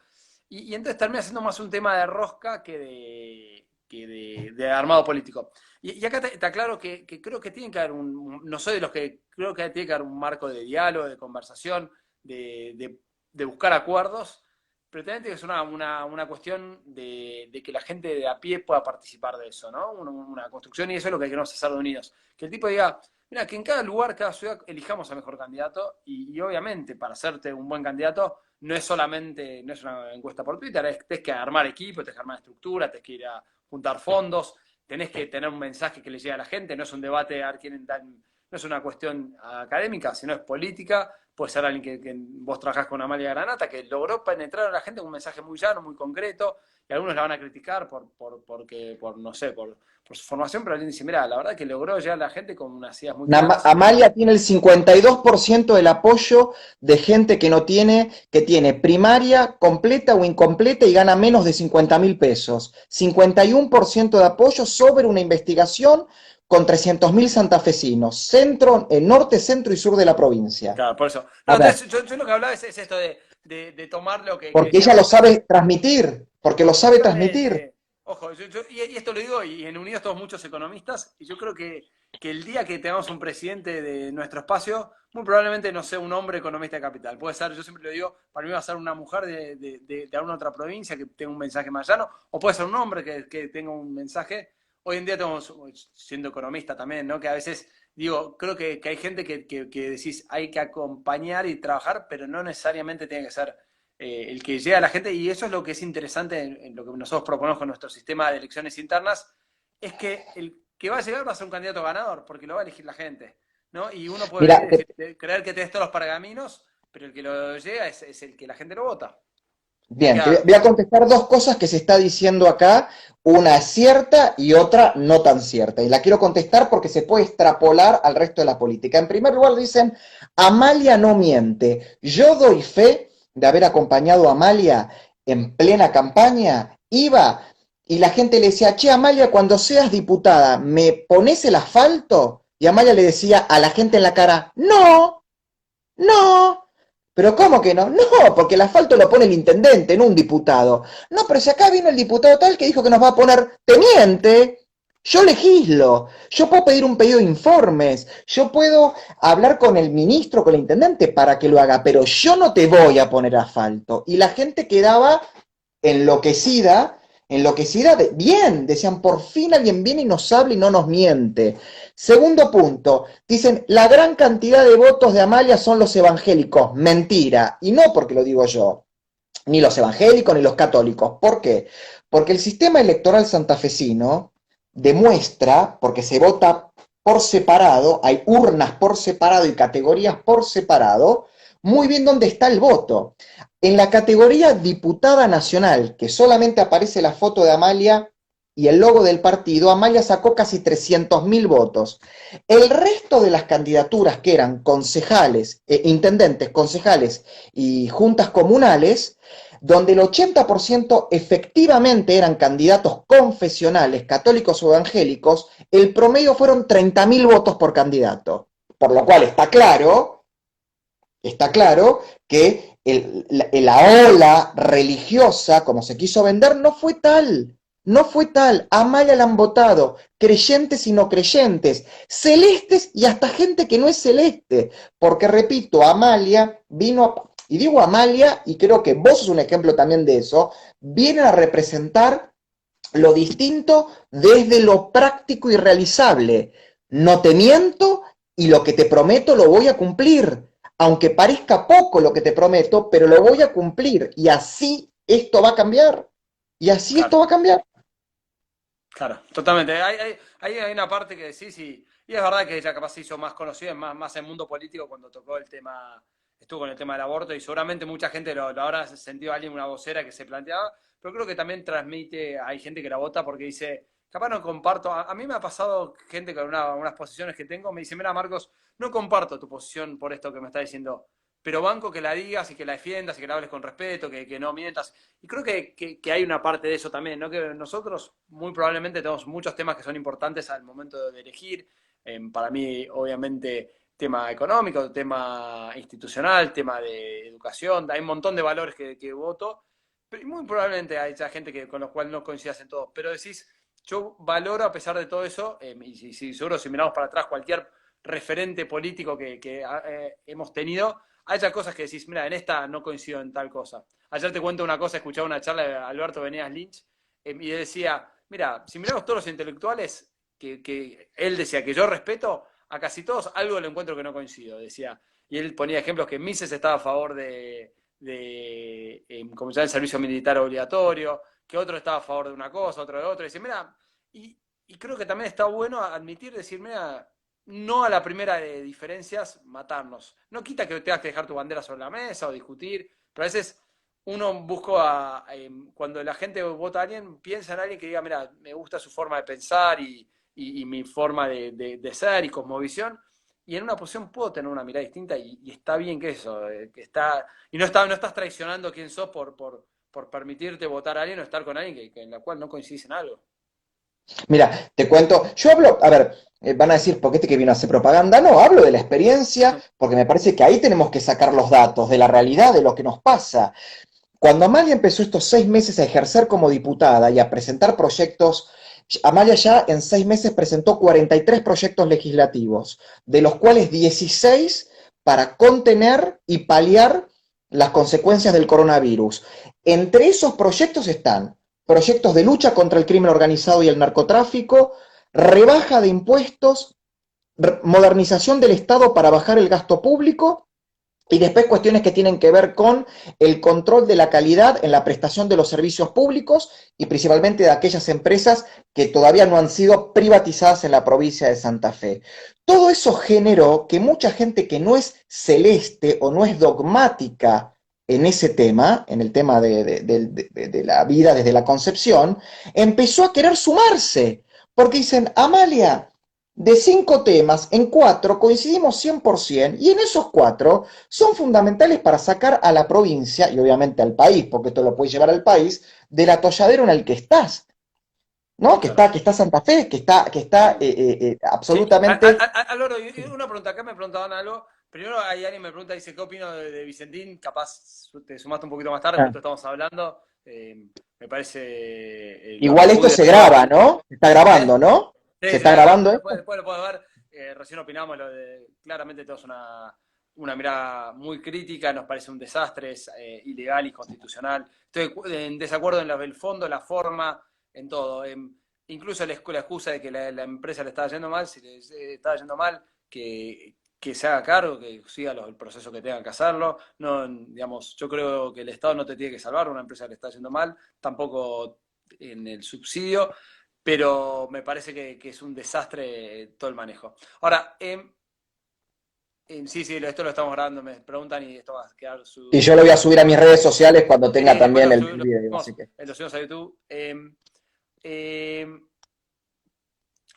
Y entonces termina siendo más un tema de rosca que de armado político. Y acá te aclaro que creo que tiene que haber no soy de los que creo que tiene que haber un marco de diálogo, de conversación, de buscar acuerdos, pero también es una cuestión de que la gente de a pie pueda participar de eso, ¿no? Una construcción, y eso es lo que queremos hacer de Unidos. Que el tipo diga, mira, que en cada lugar, cada ciudad, elijamos al mejor candidato, y obviamente para hacerte un buen candidato no es solamente, no es una encuesta por Twitter, tenés que armar equipo, tenés que armar estructura, tenés que ir a juntar fondos, tenés que tener un mensaje que le llegue a la gente, no es un debate a ver quién dan, no es una cuestión académica, sino es política. Puede ser alguien que vos trabajás con Amalia Granata, que logró penetrar a la gente con un mensaje muy llano, muy concreto, y algunos la van a criticar no sé, por su formación, pero alguien dice, mira, la verdad que logró llegar a la gente con unas ideas muy claras. Amalia tiene el 52% del apoyo de gente que no tiene, que tiene primaria completa o incompleta y gana menos de 50.000 pesos. 51% de apoyo sobre una investigación con 300.000 santafesinos, centro, norte, centro y sur de la provincia. Claro, por eso. No, A ver, entonces, yo lo que hablaba es esto de tomar lo que porque decía ella lo Banco. sabe transmitir, porque lo sabe transmitir. Totalmente. Ojo, y esto lo digo, y en Unidos todos muchos economistas, y yo creo que el día que tengamos un presidente de nuestro espacio, muy probablemente no sea un hombre economista de capital. Puede ser, yo siempre lo digo, para mí va a ser una mujer de alguna otra provincia que tenga un mensaje más llano, o puede ser un hombre que tenga un mensaje. Hoy en día estamos siendo economista también, ¿no? Que a veces, digo, creo que hay gente que decís, hay que acompañar y trabajar, pero no necesariamente tiene que ser el que llega a la gente, y eso es lo que es interesante en lo que nosotros proponemos con nuestro sistema de elecciones internas, es que el que va a llegar va a ser un candidato ganador, porque lo va a elegir la gente, ¿no? Y uno puede Mira, venir y decir, creer que tenés todos los pergaminos, pero el que lo llega es el que la gente lo vota. Te bien, queda. voy a contestar dos cosas que se está diciendo acá, una es cierta y otra no tan cierta. Y la quiero contestar porque se puede extrapolar al resto de la política. En primer lugar dicen, Amalia no miente. Yo doy fe de haber acompañado a Amalia en plena campaña. Iba y la gente le decía, che, Amalia, cuando seas diputada, ¿me pones el asfalto? Y Amalia le decía a la gente en la cara, no, no. ¿Pero cómo que no? No, porque el asfalto lo pone el intendente, no un diputado. No, pero si acá vino el diputado tal que dijo que nos va a poner, te miente. Yo legislo, yo puedo pedir un pedido de informes, yo puedo hablar con el ministro, con el intendente para que lo haga, pero yo no te voy a poner asfalto. Y la gente quedaba enloquecida, enloquecida de, bien, decían, por fin alguien viene y nos habla y no nos miente. Segundo punto, dicen, la gran cantidad de votos de Amalia son los evangélicos. Mentira, y no porque lo digo yo, ni los evangélicos ni los católicos. ¿Por qué? Porque el sistema electoral santafesino demuestra, porque se vota por separado, hay urnas por separado y categorías por separado, muy bien dónde está el voto. En la categoría diputada nacional, que solamente aparece la foto de Amalia y el logo del partido, Amalia sacó casi 300.000 votos. El resto de las candidaturas que eran concejales, intendentes, concejales y juntas comunales, donde el 80% efectivamente eran candidatos confesionales, católicos o evangélicos, el promedio fueron 30.000 votos por candidato. Por lo cual está claro que la ola religiosa, como se quiso vender, no fue tal. No fue tal. A Amalia la han votado creyentes y no creyentes, celestes y hasta gente que no es celeste. Porque, repito, Amalia vino, y digo Amalia, y creo que vos sos un ejemplo también de eso, vienen a representar lo distinto desde lo práctico y realizable. No te miento y lo que te prometo lo voy a cumplir. Aunque parezca poco lo que te prometo, pero lo voy a cumplir. Y así esto va a cambiar. Y así Claro, esto va a cambiar. claro, totalmente. Hay una parte que decís, y es verdad que ella capaz se hizo más conocida, más en el mundo político cuando tocó el tema, estuvo con el tema del aborto, y seguramente mucha gente lo habrá sentido a alguien, una vocera que se planteaba, pero creo que también transmite, hay gente que la vota porque dice, capaz no comparto, a mí me ha pasado gente con unas posiciones que tengo, me dice, mira Marcos, no comparto tu posición por esto que me está diciendo, pero banco que la digas y que la defiendas y que la hables con respeto, que no mientas. Y creo que hay una parte de eso también, ¿no? Que nosotros muy probablemente tenemos muchos temas que son importantes al momento de elegir. Para mí, obviamente, tema económico, tema institucional, tema de educación, hay un montón de valores que voto, pero muy probablemente hay esa gente con los cuales no coincidas en todo. Pero decís, yo valoro a pesar de todo eso, y seguro si miramos para atrás cualquier referente político que hemos tenido, haya cosas que decís, mira, en esta no coincido en tal cosa. Ayer te cuento una cosa, escuchaba una charla de Alberto Venegas Lynch, y decía, mira, si miramos todos los intelectuales que él decía que yo respeto, a casi todos algo le encuentro que no coincido, decía. Y él ponía ejemplos que Mises estaba a favor como ya el servicio militar obligatorio, que otro estaba a favor de una cosa, otro de otra. Y dice, mira, y creo que también está bueno admitir, decir, mira, no a la primera de diferencias matarnos. No quita que tengas que dejar tu bandera sobre la mesa o discutir, pero a veces uno busca, cuando la gente vota a alguien, piensa en alguien que diga, mira, me gusta su forma de pensar y mi forma de ser y cosmovisión, y en una posición puedo tener una mirada distinta y está bien que eso, que está, y no estás traicionando quién sos por permitirte votar a alguien o estar con alguien en la cual no coincidís en algo. Mira, te cuento, yo hablo, a ver, van a decir, ¿por qué este que vino a hacer propaganda? No, hablo de la experiencia, porque me parece que ahí tenemos que sacar los datos, de la realidad, de lo que nos pasa. Cuando Amalia empezó estos 6 meses a ejercer como diputada y a presentar proyectos, Amalia ya en 6 meses presentó 43 proyectos legislativos, de los cuales 16 para contener y paliar las consecuencias del coronavirus. Entre esos proyectos están proyectos de lucha contra el crimen organizado y el narcotráfico, rebaja de impuestos, modernización del Estado para bajar el gasto público y después cuestiones que tienen que ver con el control de la calidad en la prestación de los servicios públicos y principalmente de aquellas empresas que todavía no han sido privatizadas en la provincia de Santa Fe. Todo eso generó que mucha gente que no es celeste o no es dogmática en ese tema, en el tema de la vida desde la concepción, empezó a querer sumarse, porque dicen, Amalia, de 5 temas, en 4 coincidimos 100%, y en esos 4 son fundamentales para sacar a la provincia, y obviamente al país, porque esto lo puede llevar al país, del atolladero en el que estás, ¿no? Claro. Que está Santa Fe, que está Sí, absolutamente... Álvaro, y una pregunta, acá me preguntaban algo. Primero hay alguien me pregunta, dice, ¿qué opino de Vicentín? Capaz te sumaste un poquito más tarde, Ah. justo estamos hablando. Me parece, lo Igual esto repudio se todo. graba, ¿no? Se está ¿Eh? grabando, ¿no? Sí, ¿Se se está graba, grabando esto? después lo puedes ver. Recién opinamos lo de, claramente tenemos una mirada muy crítica, nos parece un desastre, es ilegal y constitucional. Estoy en desacuerdo en el fondo, la forma, en todo. Incluso la excusa de que la empresa le estaba yendo mal, si le estaba yendo mal, que se haga cargo, que siga el proceso que tengan que hacerlo. No, digamos, yo creo que el Estado no te tiene que salvar a una empresa que le está yendo mal, tampoco en el subsidio, pero me parece que es un desastre todo el manejo. Ahora, sí, sí, esto lo estamos grabando, me preguntan y esto va a quedar Y yo lo voy a subir a mis redes sociales cuando sí, tenga después también lo, el lo video, así subimos, que... lo subimos a YouTube. Eh,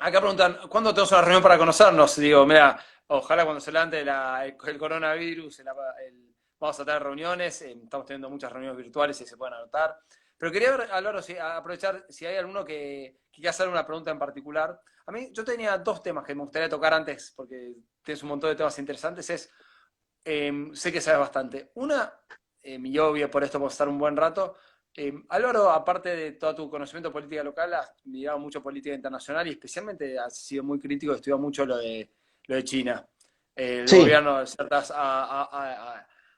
Acá preguntan, ¿cuándo tenemos una reunión para conocernos? Digo, mira, ojalá cuando se levante el coronavirus, vamos a tener reuniones, estamos teniendo muchas reuniones virtuales y se pueden anotar. Pero quería ver, Álvaro, aprovechar si hay alguno que quiera hacer una pregunta en particular. A mí, yo tenía dos temas que me gustaría tocar antes, porque tienes un montón de temas interesantes. Sé que sabes bastante. Una, y obvio, por esto podemos estar un buen rato. Álvaro, aparte de todo tu conocimiento de política local, has mirado mucho política internacional y especialmente has sido muy crítico, estudiado mucho lo de China. El Sí, gobierno, ciertos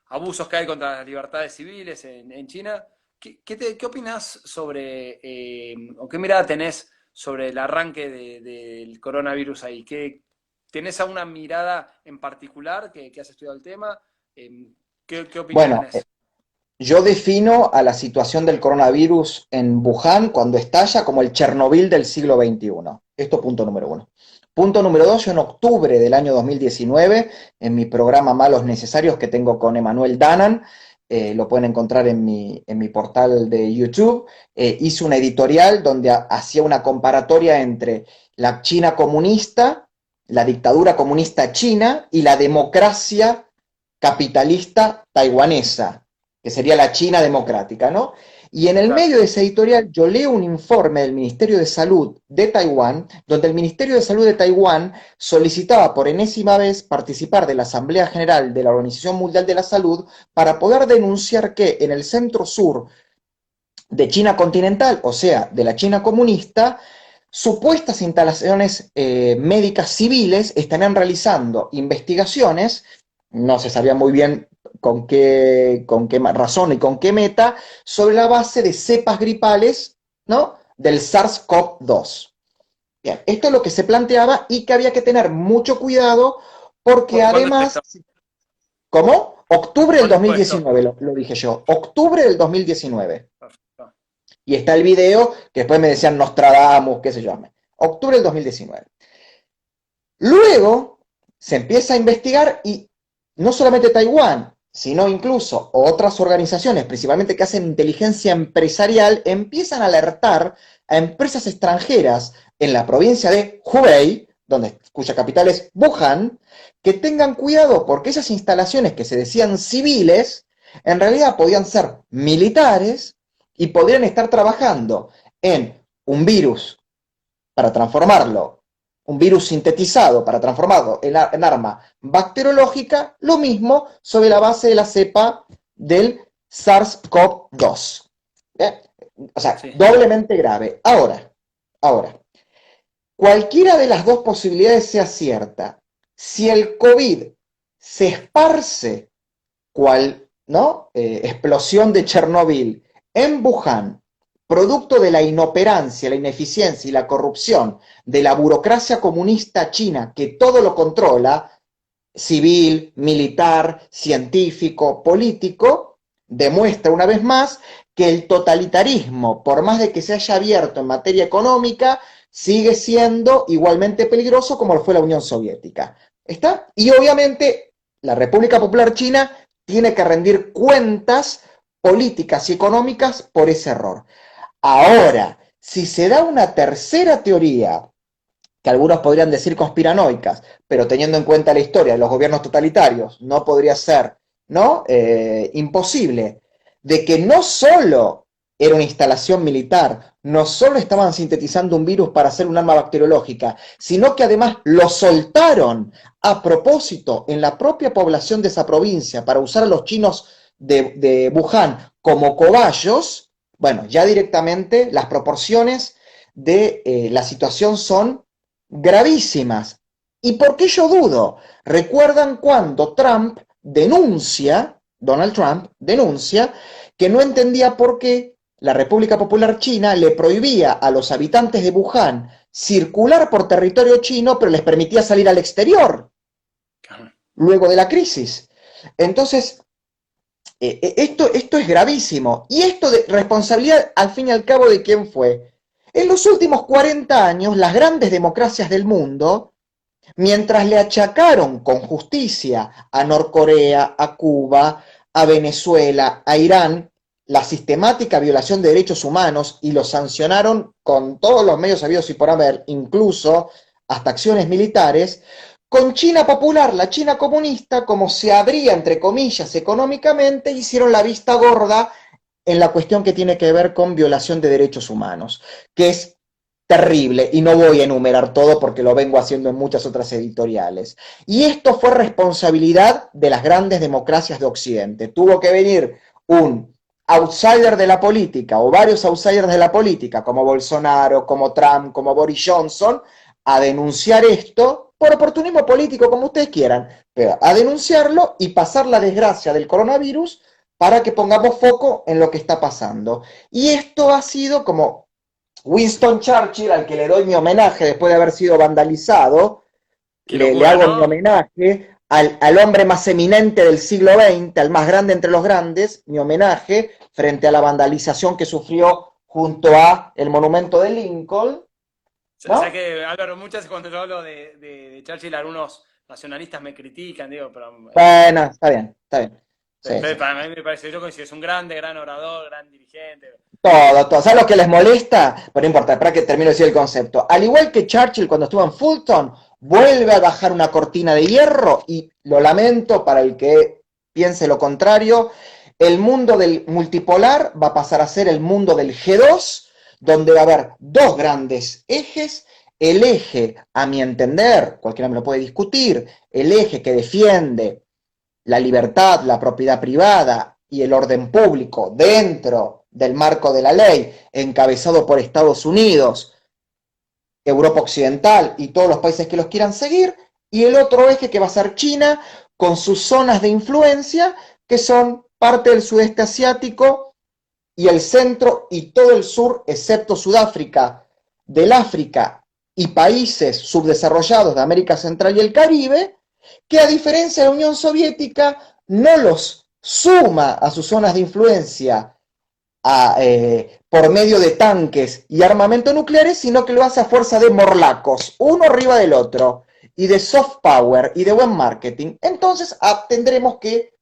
abusos que hay contra las libertades civiles en China. ¿Qué opinás sobre, o qué mirada tenés sobre el arranque del coronavirus ahí? ¿Tenés alguna mirada en particular que has estudiado el tema? ¿Qué opinión bueno, tenés? yo defino a la situación del coronavirus en Wuhan cuando estalla como el Chernobyl del siglo XXI. Esto punto número uno. Punto número dos, yo en octubre del año 2019, en mi programa Malos Necesarios que tengo con Emanuel Danan, lo pueden encontrar en mi portal de YouTube, hice una editorial donde hacía una comparatoria entre la China comunista, la dictadura comunista china y la democracia capitalista taiwanesa, que sería la China democrática, ¿no? Y en el Claro. medio de ese editorial yo leo un informe del Ministerio de Salud de Taiwán, donde el Ministerio de Salud de Taiwán solicitaba por enésima vez participar de la Asamblea General de la Organización Mundial de la Salud para poder denunciar que en el centro sur de China continental, o sea, de la China comunista, supuestas instalaciones médicas civiles estarían realizando investigaciones, no se sabía muy bien con qué razón y con qué meta, sobre la base de cepas gripales, ¿no? Del SARS-CoV-2. Bien, esto es lo que se planteaba y que había que tener mucho cuidado porque ¿Cuándo fue además, esto? ¿cómo? Octubre del ¿Cuándo fue esto? 2019, lo dije yo, octubre del 2019. Perfecto. Y está el video que después me decían Nostradamus, qué sé yo. Octubre del 2019. Luego se empieza a investigar y no solamente Taiwán, sino incluso otras organizaciones, principalmente que hacen inteligencia empresarial, empiezan a alertar a empresas extranjeras en la provincia de Hubei, cuya capital es Wuhan, que tengan cuidado porque esas instalaciones que se decían civiles, en realidad podían ser militares y podrían estar trabajando en un virus para transformarlo, un virus sintetizado para transformarlo en arma bacteriológica, lo mismo sobre la base de la cepa del SARS-CoV-2. O sea, Sí. doblemente grave. Ahora, cualquiera de las dos posibilidades sea cierta. Si el COVID se esparce cual, ¿no? Explosión de Chernobyl en Wuhan, producto de la inoperancia, la ineficiencia y la corrupción de la burocracia comunista china que todo lo controla, civil, militar, científico, político, demuestra una vez más que el totalitarismo, por más de que se haya abierto en materia económica, sigue siendo igualmente peligroso como lo fue la Unión Soviética. ¿Está? Y obviamente la República Popular China tiene que rendir cuentas políticas y económicas por ese error. Ahora, si se da una tercera teoría, que algunos podrían decir conspiranoicas, pero teniendo en cuenta la historia de los gobiernos totalitarios, no podría ser, ¿no? Imposible, de que no solo era una instalación militar, no solo estaban sintetizando un virus para hacer un arma bacteriológica, sino que además lo soltaron a propósito en la propia población de esa provincia para usar a los chinos de Wuhan como cobayos. Bueno, ya directamente las proporciones de la situación son gravísimas. ¿Y por qué yo dudo? ¿Recuerdan cuando Donald Trump denuncia que no entendía por qué la República Popular China le prohibía a los habitantes de Wuhan circular por territorio chino, pero les permitía salir al exterior luego de la crisis? Entonces, esto es gravísimo. ¿Y esto de responsabilidad, al fin y al cabo, de quién fue? En los últimos 40 años, las grandes democracias del mundo, mientras le achacaron con justicia a Norcorea, a Cuba, a Venezuela, a Irán, la sistemática violación de derechos humanos y lo sancionaron con todos los medios habidos y por haber, incluso hasta acciones militares, con China popular, la China comunista, como se abría, entre comillas, económicamente, hicieron la vista gorda en la cuestión que tiene que ver con violación de derechos humanos, que es terrible, y no voy a enumerar todo porque lo vengo haciendo en muchas otras editoriales. Y esto fue responsabilidad de las grandes democracias de Occidente. Tuvo que venir un outsider de la política, o varios outsiders de la política, como Bolsonaro, como Trump, como Boris Johnson, a denunciar esto, por oportunismo político, como ustedes quieran, pero a denunciarlo y pasar la desgracia del coronavirus para que pongamos foco en lo que está pasando. Y esto ha sido como Winston Churchill, al que le doy mi homenaje después de haber sido vandalizado, Qué le locura, hago mi ¿no? homenaje al hombre más eminente del siglo XX, al más grande entre los grandes, mi homenaje frente a la vandalización que sufrió junto a el monumento de Lincoln, O sea ¿no? que, Álvaro, muchas veces cuando yo hablo de Churchill, algunos nacionalistas me critican, digo, pero Bueno, está bien, está bien. Sí, sí. para mí me parece, yo coincido, es un grande, gran orador, gran dirigente. Todo. ¿Sabes lo que les molesta? Pero no importa, para que termine de decir el concepto. Al igual que Churchill cuando estuvo en Fulton, vuelve a bajar una cortina de hierro y lo lamento para el que piense lo contrario, el mundo del multipolar va a pasar a ser el mundo del G2, donde va a haber dos grandes ejes. El eje, a mi entender, cualquiera me lo puede discutir, el eje que defiende la libertad, la propiedad privada y el orden público dentro del marco de la ley, encabezado por Estados Unidos, Europa Occidental y todos los países que los quieran seguir, y el otro eje que va a ser China, con sus zonas de influencia, que son parte del sudeste asiático y el centro y todo el sur, excepto Sudáfrica, del África y países subdesarrollados de América Central y el Caribe, que a diferencia de la Unión Soviética no los suma a sus zonas de influencia por medio de tanques y armamento nucleares, sino que lo hace a fuerza de morlacos, uno arriba del otro, y de soft power y de buen marketing. Entonces tendremos que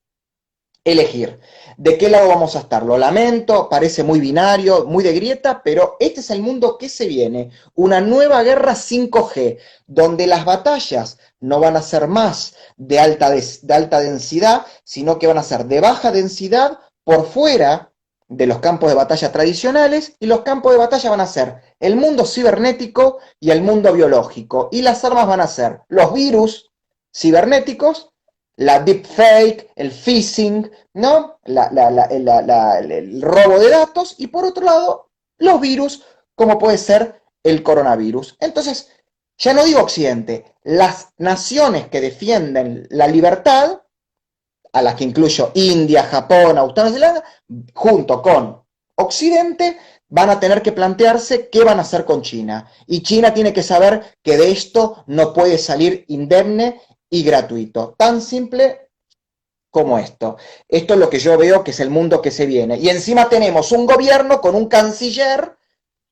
elegir de qué lado vamos a estar. Lo lamento, parece muy binario, muy de grieta, pero este es el mundo que se viene. Una nueva guerra 5G, donde las batallas no van a ser más de alta densidad, sino que van a ser de baja densidad por fuera de los campos de batalla tradicionales, y los campos de batalla van a ser el mundo cibernético y el mundo biológico. Y las armas van a ser los virus cibernéticos, la deepfake, el phishing, ¿no? El robo de datos, y por otro lado, los virus, como puede ser el coronavirus. Entonces, ya no digo Occidente, las naciones que defienden la libertad, a las que incluyo India, Japón, Australia, Nueva Zelanda, junto con Occidente, van a tener que plantearse qué van a hacer con China. Y China tiene que saber que de esto no puede salir indemne y gratuito. Tan simple como esto. Esto es lo que yo veo que es el mundo que se viene. Y encima tenemos un gobierno con un canciller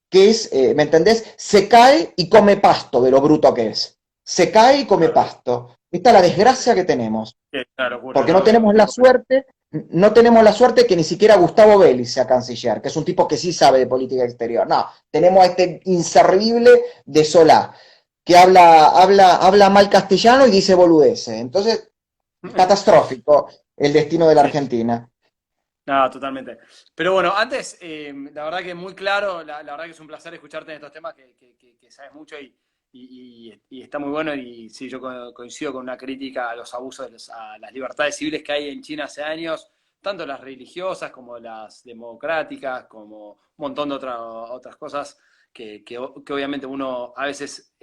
que es, ¿me entendés? Se cae y come pasto de lo bruto que es. Se cae y come Claro. pasto. Esta es la desgracia que tenemos. Es una locura, Porque ¿no? no tenemos la suerte que ni siquiera Gustavo Vélez sea canciller, que es un tipo que sí sabe de política exterior. No, tenemos a este inservible de Solá, que habla mal castellano y dice boludeces. Entonces, catastrófico el destino de la Sí. Argentina. No, totalmente. Pero bueno, antes, la verdad que muy claro, la verdad que es un placer escucharte en estos temas que sabes mucho y está muy bueno. Y sí, yo coincido con una crítica a los abusos, a las libertades civiles que hay en China hace años, tanto las religiosas como las democráticas, como un montón de otras cosas que obviamente uno a veces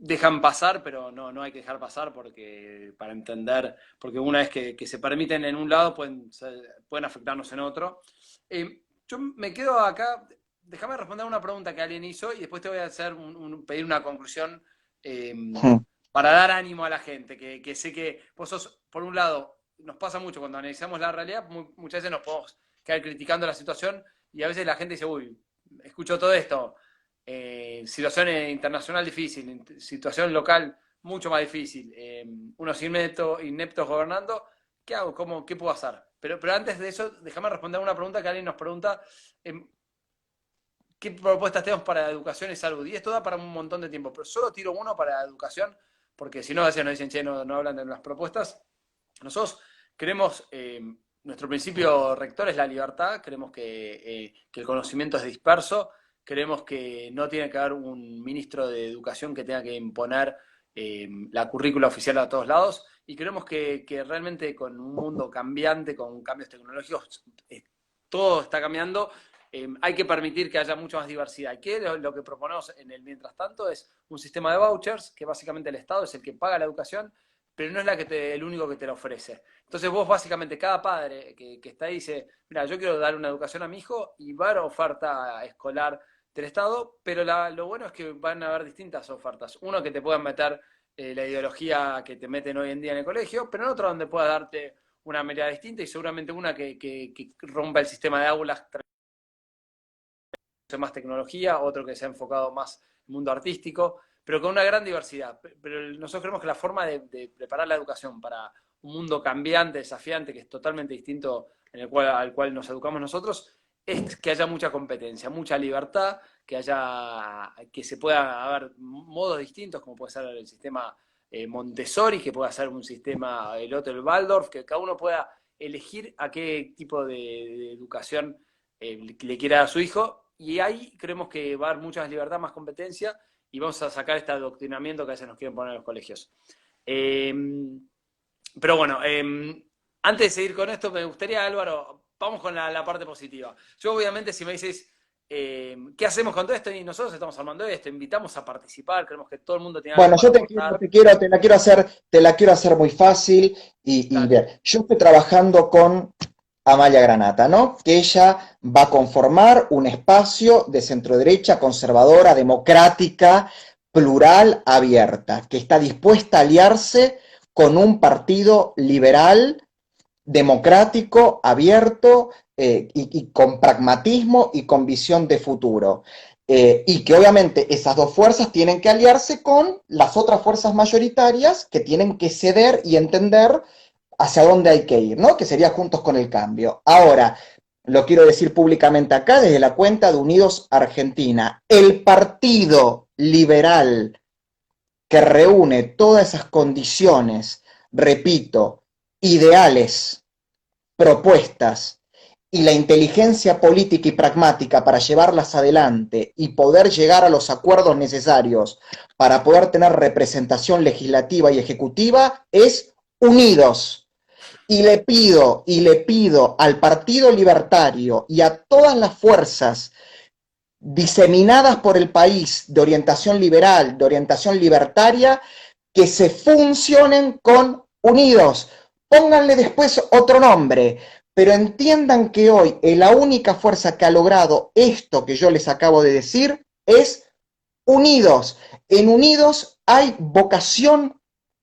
dejan pasar, pero no hay que dejar pasar porque para entender, porque una vez que se permiten en un lado pueden afectarnos en otro. Yo me quedo acá, déjame responder una pregunta que alguien hizo y después te voy a hacer pedir una conclusión eh, para dar ánimo a la gente, que sé que vos sos, por un lado, nos pasa mucho cuando analizamos la realidad, muchas veces nos podemos caer criticando la situación y a veces la gente dice, uy, escucho todo esto, situación internacional difícil, situación local mucho más difícil, unos ineptos gobernando, ¿qué hago? ¿Qué puedo hacer? Pero antes de eso, déjame responder una pregunta que alguien nos pregunta, eh, ¿qué propuestas tenemos para educación y salud? Y esto da para un montón de tiempo, pero solo tiro uno para educación, porque si no, a veces nos dicen, che, no hablan de las propuestas. Nosotros queremos, nuestro principio rector es la libertad, creemos que el conocimiento es disperso, creemos que no tiene que haber un ministro de educación que tenga que imponer la currícula oficial a todos lados, y creemos que realmente con un mundo cambiante, con cambios tecnológicos, todo está cambiando, hay que permitir que haya mucha más diversidad. ¿Y qué lo que proponemos en el mientras tanto es un sistema de vouchers, que básicamente el Estado es el que paga la educación, pero no es el único que te la ofrece. Entonces vos básicamente, cada padre que está ahí dice, mira, yo quiero dar una educación a mi hijo y va a haber oferta escolar del Estado, pero lo bueno es que van a haber distintas ofertas. Uno, que te puedan meter la ideología que te meten hoy en día en el colegio, pero en otro donde pueda darte una mirada distinta, y seguramente una que rompa el sistema de aulas, más tecnología, otro que se ha enfocado más en el mundo artístico, pero con una gran diversidad. Pero nosotros creemos que la forma de preparar la educación para un mundo cambiante, desafiante, que es totalmente distinto al cual nos educamos nosotros, es que haya mucha competencia, mucha libertad, que se pueda haber modos distintos, como puede ser el sistema Montessori, que pueda ser un sistema, el otro, el Waldorf, que cada uno pueda elegir a qué tipo de educación le quiera a su hijo, y ahí creemos que va a haber mucha más libertad, más competencia, y vamos a sacar este adoctrinamiento que a veces nos quieren poner en los colegios. Eh, pero bueno, antes de seguir con esto, me gustaría, Álvaro, vamos con la parte positiva. Yo obviamente, si me dices, ¿Qué hacemos con todo esto? Y nosotros estamos armando esto, invitamos a participar, creemos que todo el mundo tiene algo Bueno, para yo aportar. te la quiero hacer muy fácil y Dale. ver. Yo estoy trabajando con Amalia Granata, ¿no? Que ella va a conformar un espacio de centroderecha, conservadora, democrática, plural, abierta, que está dispuesta a aliarse con un partido liberal, democrático, abierto y con pragmatismo y con visión de futuro. Y que obviamente esas dos fuerzas tienen que aliarse con las otras fuerzas mayoritarias que tienen que ceder y entender hacia dónde hay que ir, ¿no? Que sería Juntos con el Cambio. Ahora, lo quiero decir públicamente acá desde la cuenta de Unidos Argentina, el partido liberal que reúne todas esas condiciones, repito, ideales, propuestas y la inteligencia política y pragmática para llevarlas adelante y poder llegar a los acuerdos necesarios para poder tener representación legislativa y ejecutiva es unidos. Y le pido al Partido Libertario y a todas las fuerzas diseminadas por el país de orientación liberal, de orientación libertaria, que se funcionen con unidos. Pónganle después otro nombre, pero entiendan que hoy la única fuerza que ha logrado esto que yo les acabo de decir es unidos. En unidos hay vocación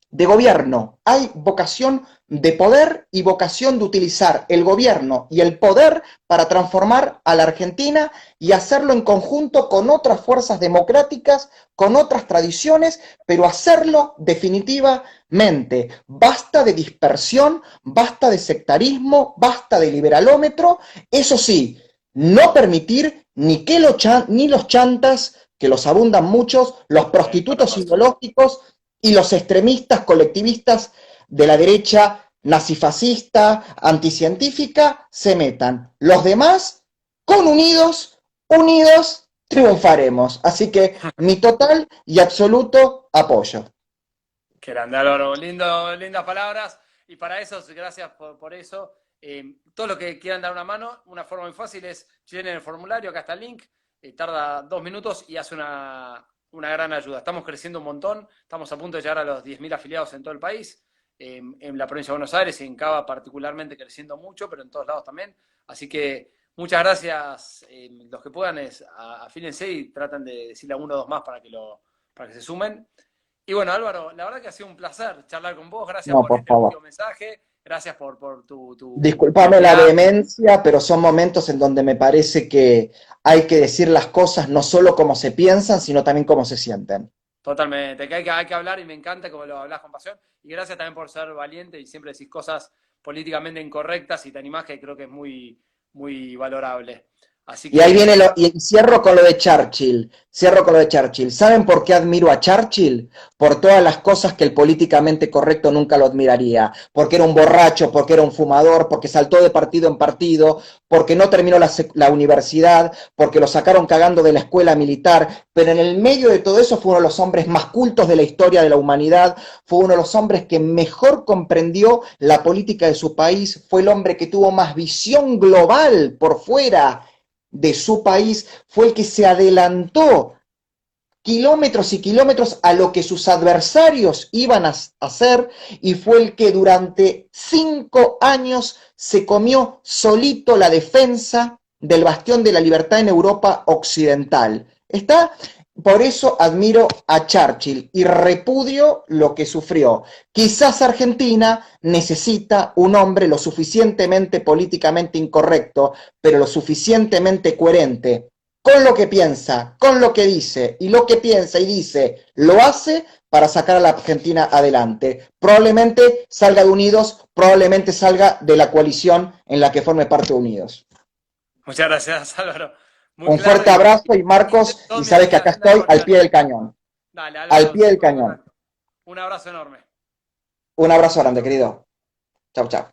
de gobierno, hay vocación de poder y vocación de utilizar el gobierno y el poder para transformar a la Argentina y hacerlo en conjunto con otras fuerzas democráticas, con otras tradiciones, pero hacerlo definitivamente. Basta de dispersión, basta de sectarismo, basta de liberalómetro, eso sí, no permitir ni los chantas, que los abundan muchos, los prostitutos ideológicos y los extremistas colectivistas de la derecha nazifascista, anticientífica, se metan. Los demás, con unidos, triunfaremos. Así que mi total y absoluto apoyo. Qué grande, Álvaro. Lindas palabras. Y para eso, gracias por eso. Todo lo que quieran dar una mano, una forma muy fácil es llenen el formulario, acá está el link. Tarda 2 minutos y hace una gran ayuda. Estamos creciendo un montón, estamos a punto de llegar a los 10.000 afiliados en todo el país, en la provincia de Buenos Aires y en Cava particularmente creciendo mucho, pero en todos lados también. Así que muchas gracias. Los que puedan, afílense y tratan de decirle a uno o dos más para que se sumen. Y bueno, Álvaro, la verdad que ha sido un placer charlar con vos. Gracias No, por por este favor. último mensaje. Gracias por tu Disculpame la humildad. vehemencia, pero son momentos en donde me parece que hay que decir las cosas no solo como se piensan, sino también como se sienten. Totalmente. Que hay que hablar y me encanta como lo hablas con pasión. Y gracias también por ser valiente y siempre decís cosas políticamente incorrectas y te animás, que creo que es muy, muy valorable. Así Y ahí que, viene y cierro con lo de Churchill. Cierro con lo de Churchill. ¿Saben por qué admiro a Churchill? Por todas las cosas que el políticamente correcto nunca lo admiraría. Porque era un borracho, porque era un fumador, porque saltó de partido en partido, porque no terminó la universidad, porque lo sacaron cagando de la escuela militar. Pero en el medio de todo eso fue uno de los hombres más cultos de la historia de la humanidad. Fue uno de los hombres que mejor comprendió la política de su país. Fue el hombre que tuvo más visión global por fuera de su país, fue el que se adelantó kilómetros y kilómetros a lo que sus adversarios iban a hacer y fue el que durante 5 años se comió solito la defensa del bastión de la libertad en Europa occidental. Está, por eso admiro a Churchill y repudio lo que sufrió. Quizás Argentina necesita un hombre lo suficientemente políticamente incorrecto, pero lo suficientemente coherente con lo que piensa, con lo que dice, y lo que piensa y dice, lo hace para sacar a la Argentina adelante. Probablemente salga de Unidos, probablemente salga de la coalición en la que forme parte de Unidos. muchas gracias, Álvaro. Muy Un claro fuerte y abrazo y Marcos, y todo sabes que mi acá agenda de estoy al pie coordinar. del cañón, Dale, al Álvaro, pie del seguimos en cañón. contacto. Un abrazo enorme. Un abrazo Chau, grande, chau. querido. Chau, chau.